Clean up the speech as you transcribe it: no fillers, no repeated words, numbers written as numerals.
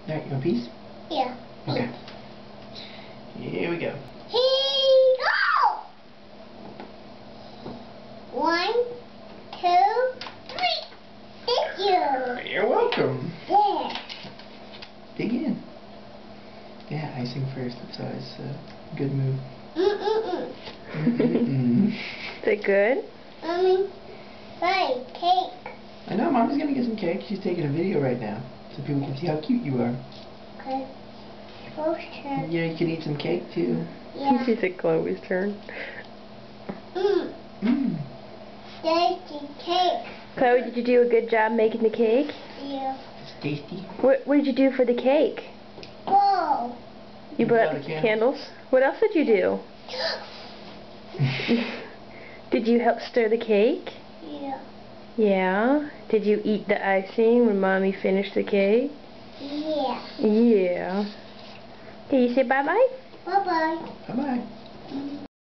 Alright, you want a piece? Yeah. Okay. Here we go. Here we go! 1, 2, 3. Thank you. You're welcome. Yeah. Dig in. Yeah, icing first. That's always a good move. Is it good? Mommy, right, cake. I know, Mama's gonna get some cake. She's taking a video right now, so people can see how cute you are. Okay. Chloe's turn. Yeah, you can eat some cake too. Yeah. She said Chloe's turn. Tasty cake. Chloe, did you do a good job making the cake? Yeah. It's tasty. What did you do for the cake? Whoa. You put out the candles? What else did you do? Did you help stir the cake? Yeah. Yeah. Did you eat the icing when Mommy finished the cake? Yeah. Yeah. Can you say bye-bye? Bye-bye. Bye-bye.